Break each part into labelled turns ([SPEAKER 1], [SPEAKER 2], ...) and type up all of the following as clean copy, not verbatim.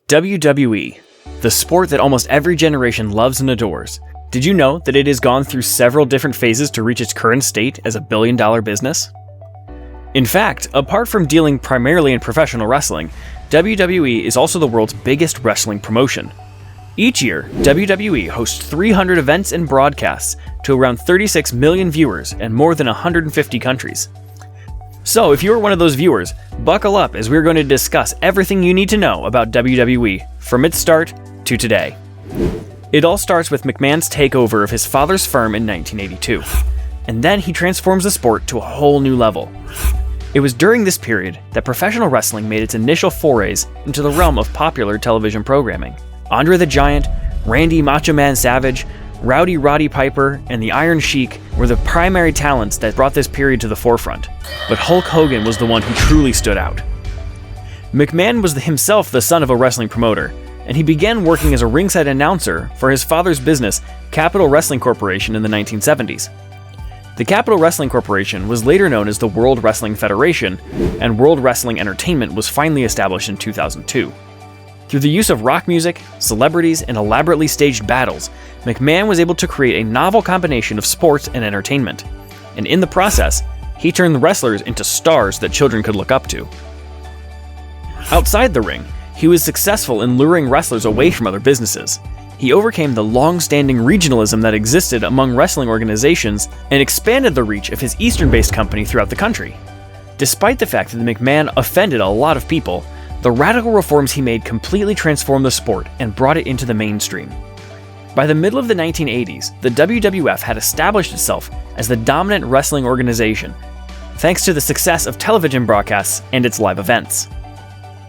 [SPEAKER 1] WWE, the sport that almost every generation loves and adores. Did you know that it has gone through several different phases to reach its current state as a billion-dollar business? In fact, apart from dealing primarily in professional wrestling, WWE is also the world's biggest wrestling promotion. Each year, WWE hosts 300 events and broadcasts to around 36 million viewers and more than 150 countries. So if you're one of those viewers, buckle up as we're going to discuss everything you need to know about WWE from its start to today. It all starts with McMahon's takeover of his father's firm in 1982, and then he transforms the sport to a whole new level. It was during this period that professional wrestling made its initial forays into the realm of popular television programming. Andre the Giant, Randy Macho Man Savage, Rowdy Roddy Piper, and the Iron Sheik were the primary talents that brought this period to the forefront, but Hulk Hogan was the one who truly stood out. McMahon was himself the son of a wrestling promoter, and he began working as a ringside announcer for his father's business, Capital Wrestling Corporation, in the 1970s. The Capital Wrestling Corporation was later known as the World Wrestling Federation, and World Wrestling Entertainment was finally established in 2002. Through the use of rock music, celebrities, and elaborately staged battles, McMahon was able to create a novel combination of sports and entertainment. And in the process, he turned the wrestlers into stars that children could look up to. Outside the ring, he was successful in luring wrestlers away from other businesses. He overcame the long-standing regionalism that existed among wrestling organizations and expanded the reach of his Eastern-based company throughout the country. Despite the fact that McMahon offended a lot of people, the radical reforms he made completely transformed the sport and brought it into the mainstream. By the middle of the 1980s, the WWF had established itself as the dominant wrestling organization, thanks to the success of television broadcasts and its live events.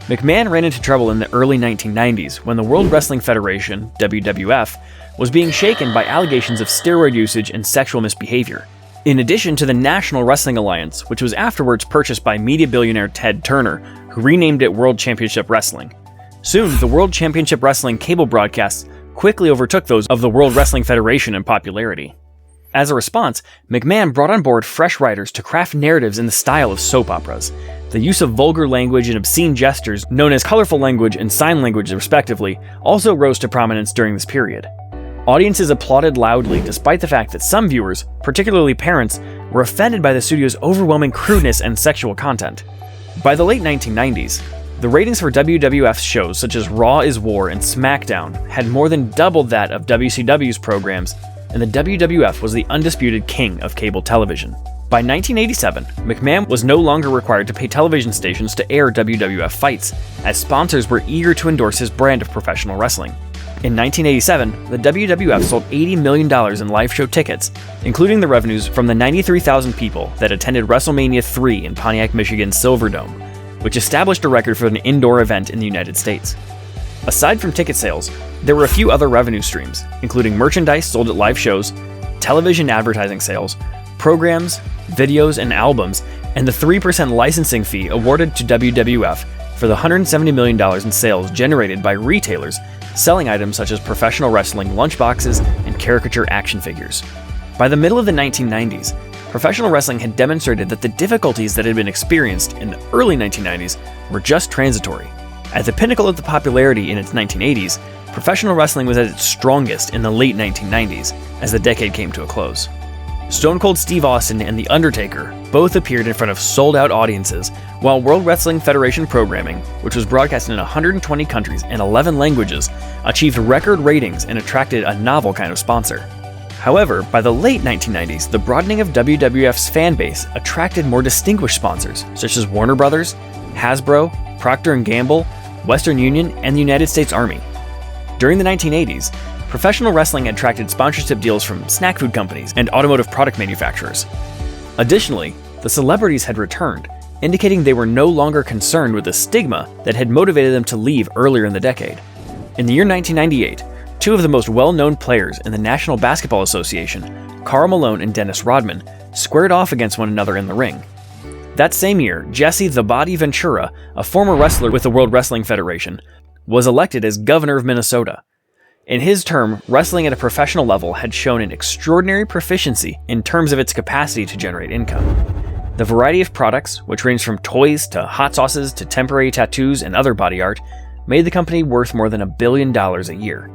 [SPEAKER 1] McMahon ran into trouble in the early 1990s when the World Wrestling Federation, WWF, was being shaken by allegations of steroid usage and sexual misbehavior. In addition to the National Wrestling Alliance, which was afterwards purchased by media billionaire Ted Turner, who renamed it World Championship Wrestling. Soon, the World Championship Wrestling cable broadcasts quickly overtook those of the World Wrestling Federation in popularity. As a response, McMahon brought on board fresh writers to craft narratives in the style of soap operas. The use of vulgar language and obscene gestures, known as colorful language and sign language respectively, also rose to prominence during this period. Audiences applauded loudly despite the fact that some viewers, particularly parents, were offended by the studio's overwhelming crudeness and sexual content. By the late 1990s, the ratings for WWF's shows such as Raw is War and SmackDown had more than doubled that of WCW's programs, and the WWF was the undisputed king of cable television. By 1987, McMahon was no longer required to pay television stations to air WWF fights, as sponsors were eager to endorse his brand of professional wrestling. In 1987, the WWF sold $80 million in live show tickets, including the revenues from the 93,000 people that attended WrestleMania 3 in Pontiac, Michigan's Silverdome, which established a record for an indoor event in the United States. Aside from ticket sales, there were a few other revenue streams, including merchandise sold at live shows, television advertising sales, programs, videos, and albums, and the 3% licensing fee awarded to WWF for the $170 million in sales generated by retailers selling items such as professional wrestling lunchboxes and caricature action figures. By the middle of the 1990s, professional wrestling had demonstrated that the difficulties that had been experienced in the early 1990s were just transitory. At the pinnacle of the popularity in its 1980s, professional wrestling was at its strongest in the late 1990s as the decade came to a close. Stone Cold Steve Austin and The Undertaker both appeared in front of sold-out audiences, while World Wrestling Federation programming, which was broadcast in 120 countries and 11 languages, achieved record ratings and attracted a novel kind of sponsor. However, by the late 1990s, the broadening of WWF's fan base attracted more distinguished sponsors, such as Warner Brothers, Hasbro, Procter & Gamble, Western Union, and the United States Army. During the 1980s, professional wrestling attracted sponsorship deals from snack food companies and automotive product manufacturers. Additionally, the celebrities had returned, indicating they were no longer concerned with the stigma that had motivated them to leave earlier in the decade. In the year 1998, two of the most well-known players in the National Basketball Association, Karl Malone and Dennis Rodman, squared off against one another in the ring. That same year, Jesse "The Body" Ventura, a former wrestler with the World Wrestling Federation, was elected as governor of Minnesota. In his term, wrestling at a professional level had shown an extraordinary proficiency in terms of its capacity to generate income. The variety of products, which ranged from toys to hot sauces to temporary tattoos and other body art, made the company worth more than $1 billion a year.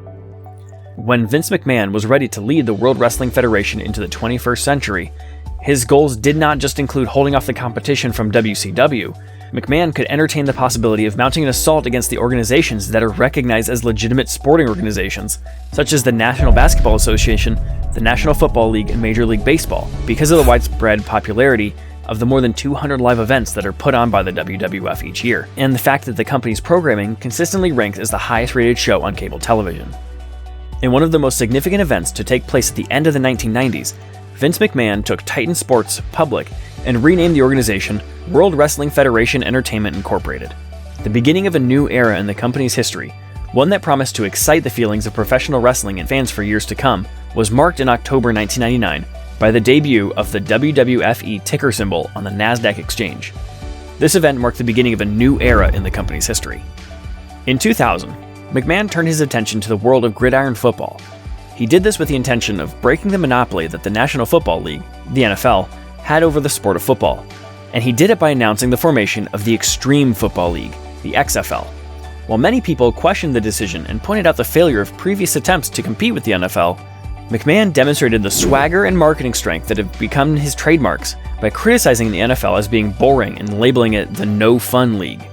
[SPEAKER 1] When Vince McMahon was ready to lead the World Wrestling Federation into the 21st century, his goals did not just include holding off the competition from WCW. McMahon could entertain the possibility of mounting an assault against the organizations that are recognized as legitimate sporting organizations, such as the National Basketball Association, the National Football League, and Major League Baseball, because of the widespread popularity of the more than 200 live events that are put on by the WWF each year, and the fact that the company's programming consistently ranks as the highest rated show on cable television. In one of the most significant events to take place at the end of the 1990s, Vince McMahon took Titan Sports public and renamed the organization World Wrestling Federation Entertainment Incorporated, the beginning of a new era in the company's history. One that promised to excite the feelings of professional wrestling and fans for years to come, was marked in October 1999 by the debut of the WWFE ticker symbol on the NASDAQ exchange. This event marked the beginning of a new era in the company's history. In 2000, McMahon turned his attention to the world of gridiron football. He did this with the intention of breaking the monopoly that the National Football League, the NFL, had over the sport of football, and he did it by announcing the formation of the Extreme Football League, the XFL. While many people questioned the decision and pointed out the failure of previous attempts to compete with the NFL, McMahon demonstrated the swagger and marketing strength that have become his trademarks by criticizing the NFL as being boring and labeling it the No Fun League.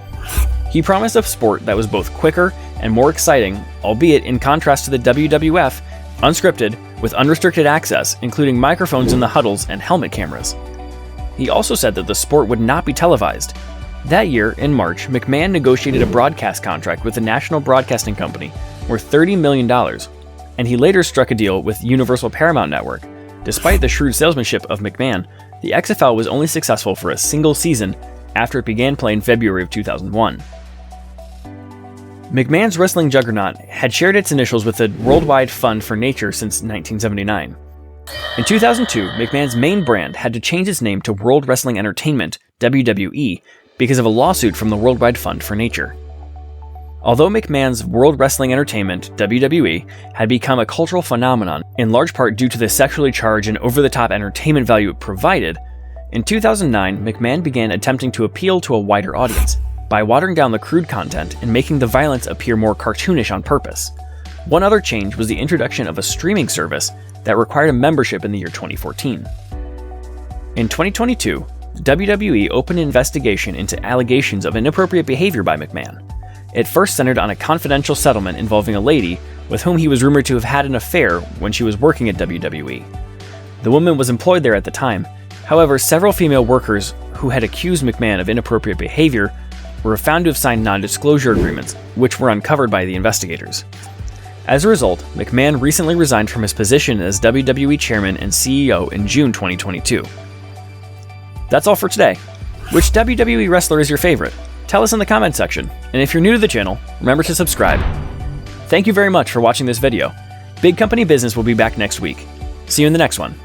[SPEAKER 1] He promised a sport that was both quicker and more exciting, albeit in contrast to the WWF, unscripted, with unrestricted access, including microphones in the huddles and helmet cameras. He also said that the sport would not be televised. That year, in March, McMahon negotiated a broadcast contract with the National Broadcasting Company worth $30 million, and he later struck a deal with Universal Paramount Network. Despite the shrewd salesmanship of McMahon, the XFL was only successful for a single season after it began play in February of 2001. McMahon's wrestling juggernaut had shared its initials with the Worldwide Fund for Nature since 1979. In 2002, McMahon's main brand had to change its name to World Wrestling Entertainment, WWE, because of a lawsuit from the Worldwide Fund for Nature. Although McMahon's World Wrestling Entertainment, WWE, had become a cultural phenomenon, in large part due to the sexually charged and over-the-top entertainment value it provided, in 2009, McMahon began attempting to appeal to a wider audience by watering down the crude content and making the violence appear more cartoonish on purpose. One other change was the introduction of a streaming service that required a membership in the year 2014. In 2022, WWE opened an investigation into allegations of inappropriate behavior by McMahon. It first centered on a confidential settlement involving a lady with whom he was rumored to have had an affair when she was working at WWE. The woman was employed there at the time. However, several female workers who had accused McMahon of inappropriate behavior were found to have signed non-disclosure agreements, which were uncovered by the investigators. As a result, McMahon recently resigned from his position as WWE Chairman and CEO in June 2022. That's all for today. Which WWE wrestler is your favorite? Tell us in the comment section, and if you're new to the channel, remember to subscribe. Thank you very much for watching this video. Big Company Business will be back next week. See you in the next one.